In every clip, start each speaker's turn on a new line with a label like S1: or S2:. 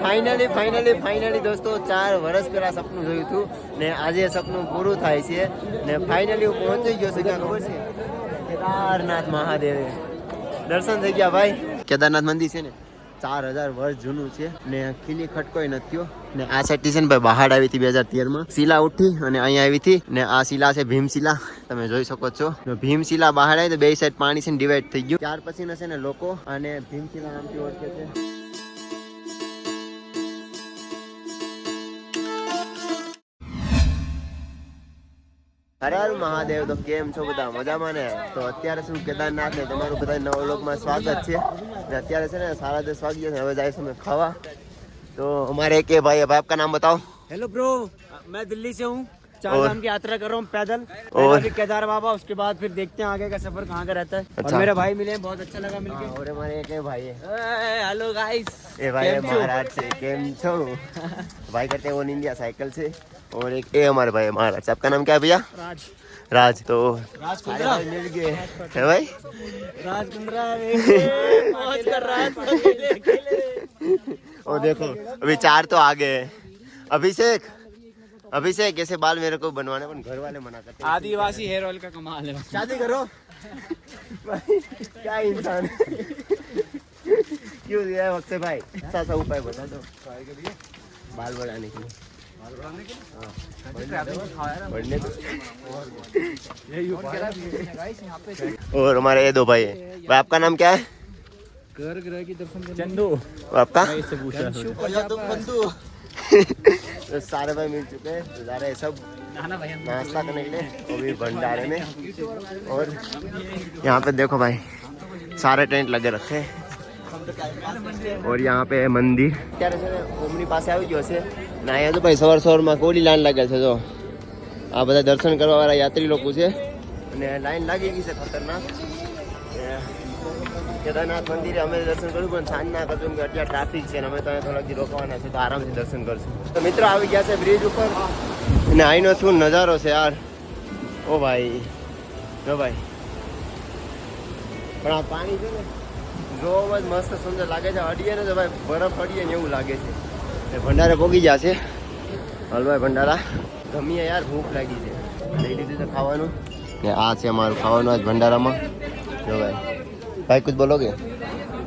S1: Finally દોસ્તો 4 વર્ષ પહેલા સપનું જોયું હતું ને આજે સપનું પૂરું થાય છે ને ફાઇનલી હું પહોંચી ગયો છું. ક્યાં ખબર છે? કેદારનાથ મહાદેવ દર્શન થઈ ગયા ભાઈ. કેદારનાથ મંદિર છે ને 4000 વર્ષ જૂનું છે ને ખીલી ખટકોય નથી થયો ને આ સાઈડ છે ને ભાઈ બહાડ આવી હતી 2013 માં શિલા ઉઠી અને અહીંયા આવી હતી ને આ શિલા છે ભીમશિલા. તમે જોઈ શકો છો ભીમશિલા બહાડ આવી તો બે સાઈડ પાણી છે ને ડિવાઈડ થઈ ગયું. ત્યાર પછી છે ને લોકો આને ભીમશિલા નામથી ઓળખે છે. હર હર મહાદેવ. તો કેમ છો બધા? મજામાં ને? તો અત્યારે શું કેદારનાથ ને તમારું બધા નવા વ્લોગમાં સ્વાગત છે ને અત્યારે છે ને 10:30 વાગ્યા છે. હવે જાય છે અમે ખાવા. તો हमारे के भाई अब आपका नाम बताओ.
S2: हेलो ब्रो, मैं दिल्ली से हूँ. 4 धाम की यात्रा कर रहा हूँ पैदल. और अभी केदार बाबा, उसके बाद फिर देखते हैं आगे का सफर कहाँ का रहता है.
S1: अच्छा.
S2: और मेरे भाई मिले हैं, बहुत अच्छा लगा मिलके.
S1: और हमारे एक भाई है.
S2: Hello guys.
S1: ए भाई महाराज से केम छो भाई करते हैं वो इंडिया साइकिल से. और एक ये हमारे भाई महाराज. आपका नाम क्या है भैया? राज. तो
S2: राज कुंद्रा
S1: मिल गए है भाई.
S2: राज कुंद्रा मौज कर रहा है.
S1: और देखो अभी 4 तो आ गए. अभिषेक ऐसे बाल मेरे को बनवाने पर घर वाले मना करते हैं.
S2: आदिवासी हेयर ऑयल का कमाल है.
S1: शादी करो भाई. क्या इंसान है. क्यों दिया है वक्त से भाई? अच्छा सा उपाय बता दो बाल बढ़ाने के लिए. बढ़ने दो. और हमारे ये 2 भाई है. भाई आपका नाम क्या है?
S2: घर ग्रह की दर्शन चंदू.
S1: आपका
S2: बंधु.
S1: तो सारे भाई मिल चुके हैं. तो जा रहे हैं सब नाश्ता करने के लिए वो भी भंडारे में. और यहाँ पे देखो भाई सारे टेंट लगे रखे हैं. और यहाँ पे है मंदिर. અત્યારે છે ને ઓમની પાસે આવી ગયો છે ને અહીંયા તો ભાઈ સવારમાં કોડી લાઈન લાગે છે. જો આ બધા દર્શન કરવા વાળા યાત્રી લોકો છે અને લાઈન લાગી ગઈ છે ખતરનાક. કેદારનાથ મંદિરે અમે દર્શન કર્યું પણ સાંજના કરશું કે અત્યારે ટ્રાફિક છે ને અમે તો થોડાક રોકવાના છે તો આરામથી દર્શન કરશું. તો મિત્રો આવી ગયા છે બ્રિજ ઉપર અને અહીંનો શું નજારો છે યાર. ઓ ભાઈ જો ભાઈ પણ આ પાણી છે ને જોવા જ મસ્ત સુંદર લાગે છે. અડીએ ને તો ભાઈ બરફ અડીએ ને એવું લાગે છે. ભંડારે પોગી ગયા છે હલવાઈ ભંડારા. ગમીએ યાર ભૂખ લાગી છે. લઈ લીધું છે ખાવાનું ને આ છે અમારું ખાવાનું આજ ભંડારામાં. જો भाई कुछ बोलोगे?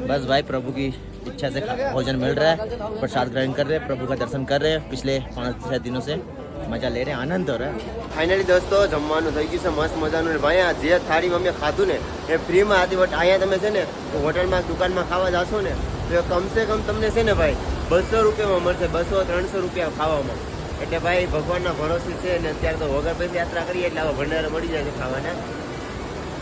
S3: बस भाई प्रभु की इच्छा से भोजन मिल रहा है, प्रसाद ग्रहण कर रहे हैं, प्रभु का दर्शन कर रहे हैं. पिछले 5-6 दिनों से मजा ले रहे हैं, आनंद हो रहा है.
S1: ફાઇનલી દોસ્તો જમવાનું થઈ ગયું છે મસ્ત મજાનું. ને ભાઈ આ જે થાળી અમે ખાધું ને એ ફ્રીમાં હતી. બટ અહીંયા તમે છે ને હોટલમાં દુકાનમાં ખાવા જાશો ને તો કમસે કમ તમને છે ને ભાઈ 200 રૂપિયામાં મળશે. 200-300 રૂપિયા ખાવામાં. એટલે ભાઈ ભગવાનના ભરોસે છે ને અત્યારે તો વગર પૈસા યાત્રા કરીએ એટલે આવા ભંડારા મળી જાય છે ખાવાના.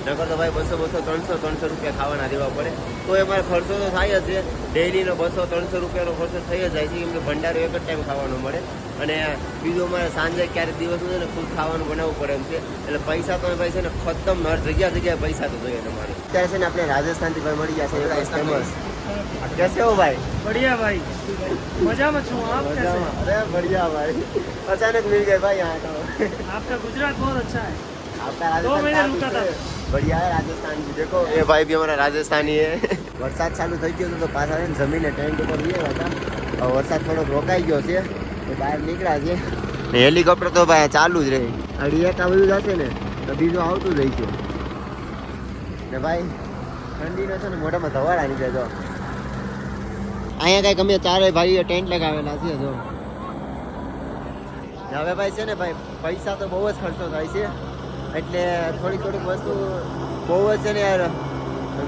S1: નકર તો ભાઈ 200-300 રૂપિયા ખાવાના દેવા પડે. તો એ મારે ખર્ચો તો થાય જ છે. ડેઈલીનો 200-300 રૂપિયાનો ખર્ચો થઈ જ જાય છે. કેમ કે ભંડારો એક જ ટાઈમ ખાવાનો મળે. અને બીજું અમારે સાંજે ક્યારેક દિવસનું છે ને ખુદ ખાવાનું બનાવવું પડે એમ છે. એટલે પૈસા તો ભાઈ છે ને ખતમ હર જગ્યાએ પૈસા તો જોઈએ તમારે. અત્યારે છે ને આપણે રાજસ્થાનથી ભાઈ મળી ગયા છે ફેમસ. कैसे हो भाई?
S2: बढ़िया भाई. मजा में छू आप कैसे?
S1: अरे बढ़िया भाई. अचानक मिल गए भाई यहाँ तो.
S2: आपका गुजरात बहुत अच्छा है.
S1: आपका
S2: 2 महीने रुका था.
S1: बढ़िया है राजस्थान की. देखो ये भाई भी हमारा राजस्थानी है. વરસાદ ચાલુ થઈ ગયો તો પાછા છે ને જમીને ટેન્ટ ઉપર ગયા હતા. વરસાદ થોડોક રોકાઈ ગયો છે તો બહાર નીકળ્યા છે. હેલિકોપ્ટર તો ભાઈ ચાલુ જ રહે. અડિયાક આ બધું જશે ને તો બીજું આવતું જ રહીશું. ને ભાઈ ઠંડીનો છે ને મોઢામાં ધવાડા નીકળે. જો અહીંયા કંઈક અમે 4 ભાઈઓ ટેન્ટ લગાવેલા છે. જો હવે ભાઈ છે ને ભાઈ પૈસા તો બહુ જ ખર્ચો થાય છે. એટલે થોડીક વસ્તુ બહુ જ છે ને યાર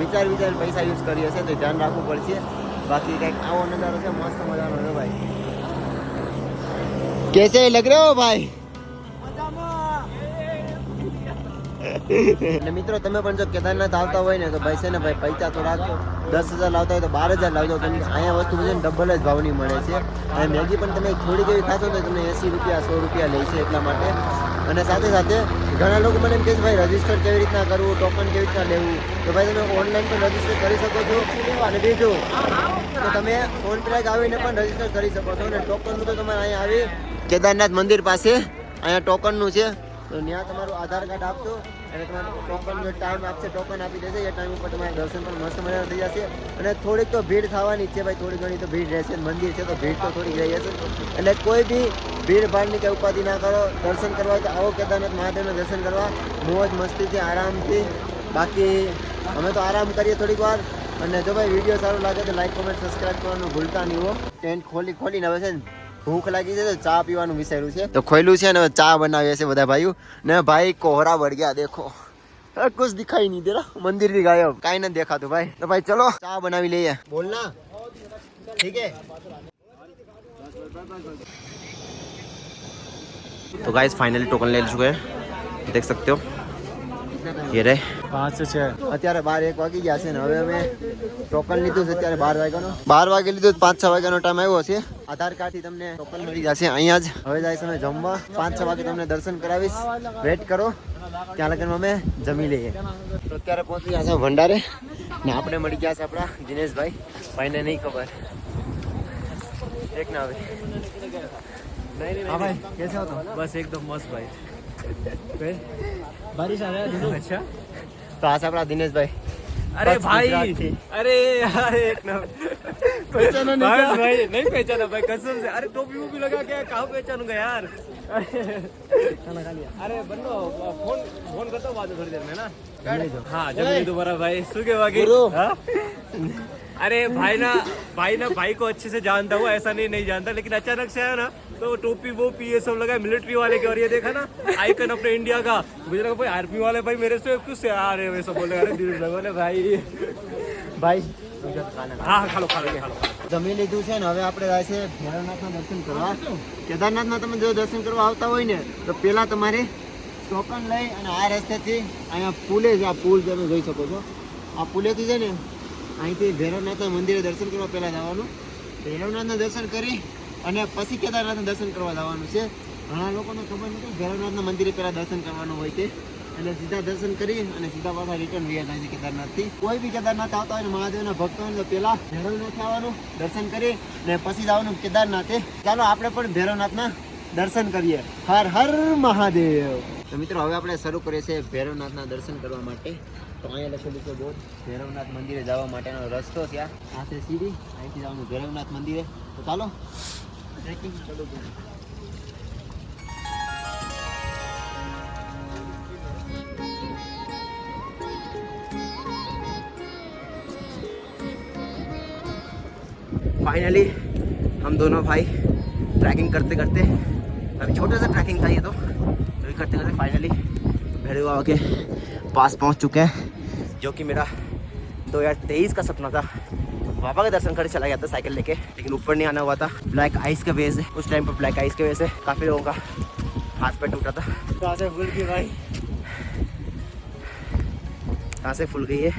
S1: વિચાર પૈસા યુઝ કરીએ છે તો ધ્યાન રાખવું પડશે. બાકી કંઈક આવો નજારો છે મસ્ત મજાનો છે ભાઈ. કેસે લગ રહ્યો હો ભાઈ? અને મિત્રો તમે પણ જો કેદારનાથ આવતા હોય ને તો ભાઈ છે ને ભાઈ પૈસા તો રાખજો. 10,000 લાવતા હોય તો 12,000 લાવજો. તમને અહીંયા વસ્તુ છે ને ડબલ જ ભાવની મળે છે. અને મેગી પણ તમે થોડીક એવી ખાશો તો તમને 80 રૂપિયા 100 રૂપિયા લે છે એટલા માટે. અને સાથે ઘણા લોકો મને એમ કહે છે ભાઈ રજીસ્ટર કેવી રીતના કરવું, ટોકન કેવી રીતના લેવું. તો ભાઈ તમે ઓનલાઈન પણ રજીસ્ટર કરી શકો છો. અને બીજું તો તમે ફોન પે આવીને પણ રજીસ્ટર કરી શકો છો. અને ટોકનનું તો તમારે અહીંયા આવી કેદારનાથ મંદિર પાસે અહીંયા ટોકનનું છે. તો ત્યાં તમારું આધાર કાર્ડ આપશો અને તમારું ટોકન જો ટાઈમ આપશે ટોકન આપી દેશે એ ટાઈમ ઉપર તમારા દર્શન પણ મસ્ત મજા થઈ જશે અને થોડીક તો ભીડ થવાની જ છે ભાઈ, થોડી ઘણી તો ભીડ રહેશે, મંદિર છે તો ભીડ તો થોડીક રહી જશે એટલે કોઈ બી ભીડ ભાડની કંઈ ઉપાધિ ના કરો, દર્શન કરવા હોય તો આવો કેદારનાથ મહાદેવના દર્શન કરવા મોજ મસ્તીથી આરામથી. બાકી અમે તો આરામ કરીએ થોડીક વાર અને જો ભાઈ વિડીયો સારો લાગે તો લાઈક કોમેન્ટ સબસ્ક્રાઈબ કરવાનું ભૂલતા નહીં હો. ટેન્ટ ખોલીને હવે છે ને ભૂખ લાગી છે તો ચા પીવાનું વિચાર્યું છે તો ખોલ્યું છે ને ચા બનાવીએ છે બધા ભાઈઓ ને ભાઈ કોહરા વળ ગયા દેખો कुछ दिखाई नहीं दे रहा, मंदिर भी गायब, काई ना देखा तो भाई. तो भाई चलो चाय बना भी लिए, बोलना ठीक है.
S3: तो गाइस फाइनली टोकन ले चुके हैं, देख सकते हो ये रहे
S2: 5 से 6
S1: અત્યારે 12-1 વાગી ગયા છે ને હવે અમે ટોકન લીધું છે અત્યારે 12 વાગ્યાનો 12 વાગે લીધું 5-6 વાગ્યાનો ટાઈમ આવ્યો છે. આધાર કાર્ડ થી તમને ટોકન મળી જશે અહીંયા જ. હવે જાય છે અમે જમવા, 5-6 વાગે તમને દર્શન કરાવીશ, વેટ કરો ત્યાં લગન અમે જમી લઈએ. તો અત્યારે પહોંચી ગયા છે ભંડારે ને આપણે મળી ગયા છે આપણા દિનેશભાઈ, ભાઈને નહીં ખબર એક ના આવે.
S2: हाँ भाई कैसे हो तुम? बस एकदम मस्त भाई. बारिश आ रहा है दिनों. अच्छा
S1: તો આ છે આપણા દિનેશભાઈ.
S2: अरे
S1: बस
S2: भाई
S1: गुजरात थी.
S2: अरे यार एक नंबर पहचाना नहीं क्या? भाई नहीं पहचाना भाई कसम से. अरे टोपी वोपी लगा के कहाँ पहचानूंगा यार. खाना खा लिया. अरे बंदो फोन करता हूँ बाद में थोड़ी देर में ना. हाँ जब दोबारा भाई શું કે બાકી. अरे भाई ना भाई को अच्छे से जानता हूँ, ऐसा नहीं जानता, लेकिन अचानक से आया ना तो टोपी वोपी ये सब लगा मिलिट्री वाले के. और ये देखा ना आइकन अपने इंडिया का, मुझे लगा भाई आर्मी वाले भाई मेरे से कुछ आ रहे हैं वैसा बोले. अरे दिल बोले भाई
S1: ભાઈ
S2: हाँ खा लो
S1: જમી લીધું છે ને હવે આપણે જાય છે ભૈરવનાથના દર્શન કરવા. કેદારનાથના તમે જો દર્શન કરવા આવતા હોય ને તો પહેલા તમારે ટોકન લઈ અને આ રસ્તેથી અહીંયા પુલે છે, આ પુલ તમે જોઈ શકો છો, આ પુલેથી છે ને અહીંથી ભૈરવનાથના મંદિરે દર્શન કરવા પહેલાં જવાનું. ભૈરવનાથના દર્શન કરી અને પછી કેદારનાથના દર્શન કરવા જવાનું છે. ઘણા લોકોને ખબર નથી ભૈરવનાથના મંદિરે પહેલાં દર્શન કરવાનું હોય તે, એટલે સીધા દર્શન કરી અને સીધા પાછા રિટર્ન વ્યા થાય છે કેદારનાથથી. કોઈ બી કેદારનાથ આવતા હોય ને મહાદેવના ભક્ત હોય તો પહેલાં ભૈરવનાથ આવવાનું, દર્શન કરી ને પછી જવાનું કેદારનાથે. ચાલો આપણે પણ ભૈરવનાથના દર્શન કરીએ. હર હર મહાદેવ. તો મિત્રો હવે આપણે શરૂ કરીએ છીએ ભૈરવનાથના દર્શન કરવા માટે. તો અહીંયા લખેલું છે બોર્ડ ભૈરવનાથ મંદિરે જવા માટેનો રસ્તો છે. આ છે સીડી, અહીંથી જવાનું ભૈરવનાથ મંદિરે. તો ચાલો ટ્રેકિંગ શરૂ કરીએ.
S3: फाइनली हम दोनों भाई ट्रैकिंग करते करते, अभी छोटा सा ट्रैकिंग था ये तो करते करते फाइनली भैरव बाबा के पास पहुंच चुके हैं, जो कि मेरा 2023 का सपना था. बाबा के दर्शन करके चला गया था साइकिल लेके, लेकिन ऊपर नहीं आना हुआ था ब्लैक आइस के वजह से. उस टाइम पर ब्लैक आइस की वजह से काफ़ी लोगों का हाथ पैर टूटा था.
S2: कहाँ से फुल की भाई,
S3: कहाँ से फुल गई है.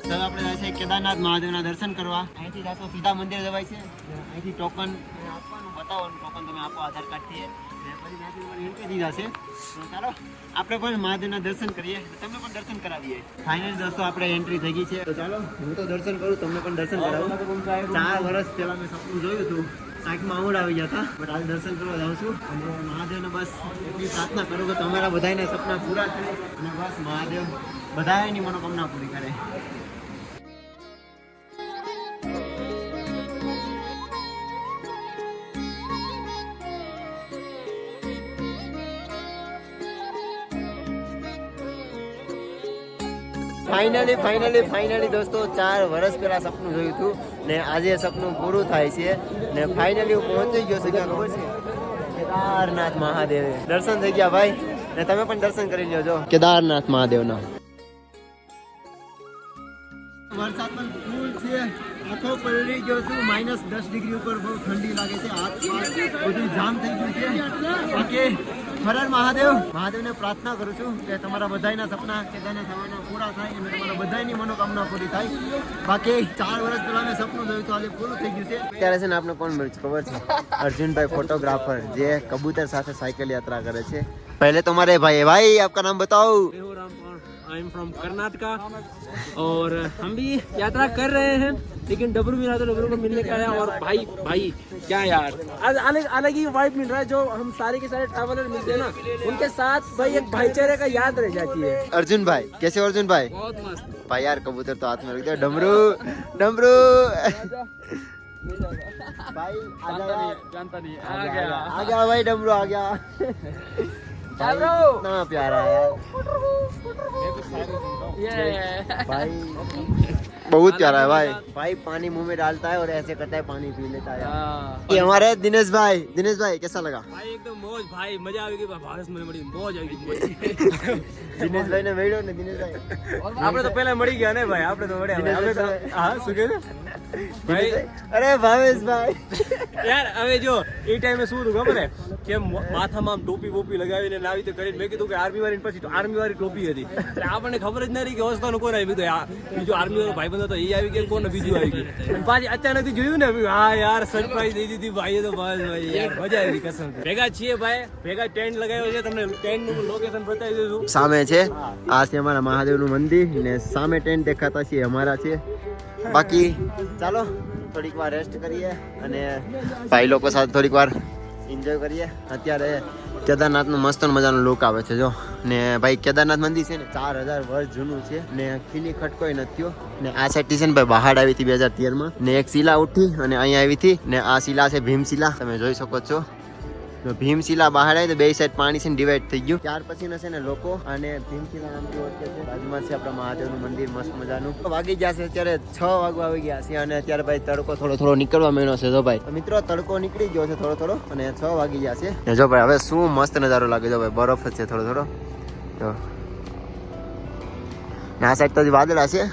S1: ચાલો આપણે જાય છે કેદારનાથ મહાદેવના દર્શન કરવા. અહીંથી જાતો સીધા મંદિર જવાય છે. અહીંથી ટોકન આપવાનું, બતાવવાનું ટોકન તમે આપો આધાર કાર્ડથી, પછી ત્યાંથી એન્ટ્રી દીધા છે. તો ચાલો આપણે પણ મહાદેવના દર્શન કરીએ, તમને પણ દર્શન કરાવીએ. ફાઇનલી દોસ્તો આપણે એન્ટ્રી થઈ ગઈ છે. તો ચાલો હું તો દર્શન કરું, તમને પણ દર્શન કરાવું. 4 વર્ષ પહેલાં મેં સપનું જોયું હતું, આંખમાં આંગળ આવી ગયા હતા, બટ આજે દર્શન કરવા જાઉં છું. અને મહાદેવને બસ એટલી પ્રાર્થના કરું કે તમારા બધાના સપના પૂરા થાય અને બસ મહાદેવ બધાની મનોકામના પૂરી કરે. ફાઇનલી દોસ્તો 4 વર્ષ પહેલા સપનું જોયું હતું ને આજે સપનું પૂરું થાય છે ને ફાઇનલી હું પહોંચી ગયો છું. ક્યાં ખબર છે? કેદારનાથ મહાદેવ. દર્શન થઈ ગયા ભાઈ, ને તમે પણ દર્શન કરી લ્યો જો કેદારનાથ મહાદેવના. વરસાદ પણ ફૂલ છે, આખો પલળી ગયો છું. -10 ડિગ્રી ઉપર બહુ ઠંડી લાગે છે, હાથ પગ બધું જામ થઈ ગયું છે. બાકી હર હર મહાદેવ. મહાદેવને પ્રાર્થના કરું છું કે તમારા બધાયના સપના કેદારનાથ થવાના પૂરા થાય અને તમારા બધાયની મનોકામના પૂરી થાય. બાકી 4 વર્ષ પહેલા મેં સપનું જોયું તો આજે પૂરું થઈ ગયું છે. અત્યારે છે ને આપણે કોણ મળ્યું ખબર છે? અર્જુનભાઈ ફોટોગ્રાફર, જે કબૂતર સાથે સાયકલ યાત્રા કરે છે. पहले तुम्हारे भाई आपका नाम बताओ.
S2: आई एम फ्रॉम कर्नाटका और हम भी यात्रा कर रहे हैं, लेकिन डबरू मिला तो डबरू को मिलने का है. और भाई क्या यार, अलग ही वाइब मिल रहा है. जो हम सारे के सारे ट्रैवलर मिलते हैं ना, उनके साथ भाई एक भाईचारे का याद रह जाती है.
S1: अर्जुन भाई कैसे हो? अर्जुन भाई
S2: बहुत मस्त
S1: भाई यार कबूतर तो हाथ में रख दिया. डमरू डमरू भाई
S2: जानता नहीं
S1: आ गया भाई, डमरू आ गया. इतना प्यारा है भाई, बहुत प्यारा है भाई पानी मुंह में डालता है और ऐसे करता है, पानी पी लेता है. ये हमारे दिनेश भाई कैसा लगा?
S2: भाई एकदम मौज भाई, मजा आएगी भारत में बड़ी मौज आएगी.
S1: દિનેશ ભાઈ ને મળ્યો ને? દિનેશ ભાઈ
S2: આપણે તો પહેલા મળી ગયા ને ભાઈ, આપણે તો મળ્યા આપણે તો હા શું કહે ભાઈ.
S1: અરે ભાવેશ ભાઈ
S2: યાર હવે જો એ ટાઈમે શું હતું ખબર હે કે માથામાં આમ ટોપી બોપી લગાવીને આવી રીતે કરીને મેં કીધું કે આર્મી વાળી, પછી આર્મી વાળી ટોપી હતી એટલે આપણને ખબર જ ન રહી કે હોસ્તાનું કોણ આવી ગયું. બીજો આર્મી વાળો ભાઈ બંધ હતો એ આવી ગયો, કોણ બીજું આવી ગયું. પાછી અચાનક જોયું ને હા યાર સરપ્રાઈઝ દઈ દીધી ભાઈએ તો બસ ભાઈ યાર મજા આવી કસમ. ભેગા છીએ ભાઈ, ભેગા ટેન્ટ લગાવ્યો છે, તમને ટેન્ટ નું લોકેશન બતાવી દઈશું.
S1: સામે છે આ છે અમારા મહાદેવનું મંદિર ને સામે ટેન્ટ દેખાતા છે અમારા છે. બાકી ચાલો થોડીક વાર રેસ્ટ કરીએ અને ભાઈ લોકો સાથે થોડીક વાર એન્જોય કરીએ. અત્યારે કેદારનાથનું મસ્ત મજાનો લુક આવે છે જો ને ભાઈ. કેદારનાથ મંદિર છે ને 4000 વર્ષ જૂનું છે ને ખીલી ખટકોય નથી થયો. ને આ સાઈડ છે ને ભાઈ બહાડ આવી હતી 2013 ને એક શિલા ઉઠી અને અહીંયા આવી હતી ને આ શિલા છે ભીમશિલા, તમે જોઈ શકો છો. ભીમશિલા બહાર આવી તો બે સાઈડ પાણી છે ને ડિવાઈડ થઈ ગયું. ત્યાર પછી છે ને લોકો અને ભીમશિલા નામથી ઓળખે છે. બાજુમાં છે આપણા મહાદેવનું મંદિર મસ્ત મજાનું. વાગી ગયા છે અત્યારે 6 વાગવા આવી ગયા છે અને અત્યારે ભાઈ તડકો થોડો નીકળવા માંડ્યો છે. જો ભાઈ મિત્રો તડકો નીકળી ગયો છે થોડો અને 6 વાગી ગયા છે. ને જો ભાઈ હવે શું મસ્ત નજારો લાગે. જો ભાઈ બરફ જ છે થોડો જો ને આ સાઈડ તો વાદળા છે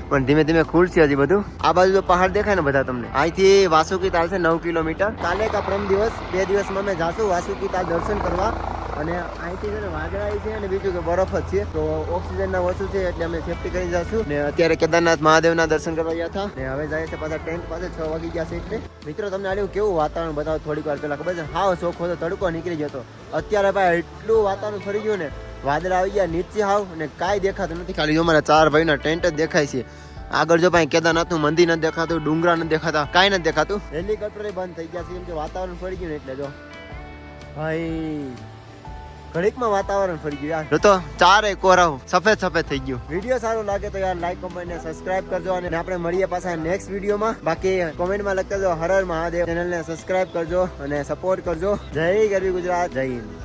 S1: પણ ધીમે ધીમે ખુલશે હજી બધું. આ બાજુ તો પહાડ દેખાય ને બધા તમને. અહીંથી વાસુકી તાલ છે 9 કિલોમીટર. કાલે કા પરમ દિવસ 2 દિવસમાં અમે જાશું વાસુકી તાલ દર્શન કરવા. અને અહીંથી છે ને વાદળાઈ છે અને બીજું કે બરફ જ છે તો ઓક્સિજનના ઓછું છે એટલે અમે સેફટી કરી જશું. ને અત્યારે કેદારનાથ મહાદેવના દર્શન કરવા ગયા હતા ને હવે જાય છે પાછા ટેન્ટ પાસે. 6 વાગી ગયા છે એટલે મિત્રો તમને આલ્યું કેવું વાતાવરણ બતાવો. થોડીક વાર પહેલા ખબર છે હાવ ચોખ્ખો તો તડકો નીકળી જતો. અત્યારે ભાઈ એટલું વાતાવરણ ફરી ગયું ને, વાદળા આવી ગયા નીચે હાવ ને કાંઈ દેખાતું નથી. ખાલી અમારા 4 ભાઈના ટેન્ટ જ દેખાય છે. આગળ જો ભાઈ કેદારનાથનું મંદિર નથી દેખાતું, ડુંગરા નથી દેખાતા, કાંઈ નથી દેખાતું. હેલિકોપ્ટર બંધ થઈ ગયા છે કેમ કે વાતાવરણ ફરી ગયું ને એટલે. જો ભાઈ ઘડીકમાં વાતાવરણ ફરી ગયું યાર. તો 4 કોરાવ સફેદ થઈ ગયું. વિડીયો સારો લાગે તો યાર લાઈક કમેન્ટ ને સબસ્ક્રાઇબ કરજો અને આપણે મળીએ પાછા નેક્સ્ટ વિડીયોમાં. બાકી કોમેન્ટમાં લખતા જો હર હર મહાદેવ. ચેનલને સબસ્ક્રાઇબ કરજો અને સપોર્ટ કરજો. જય ગરવી ગુજરાત, જય હિન્દ.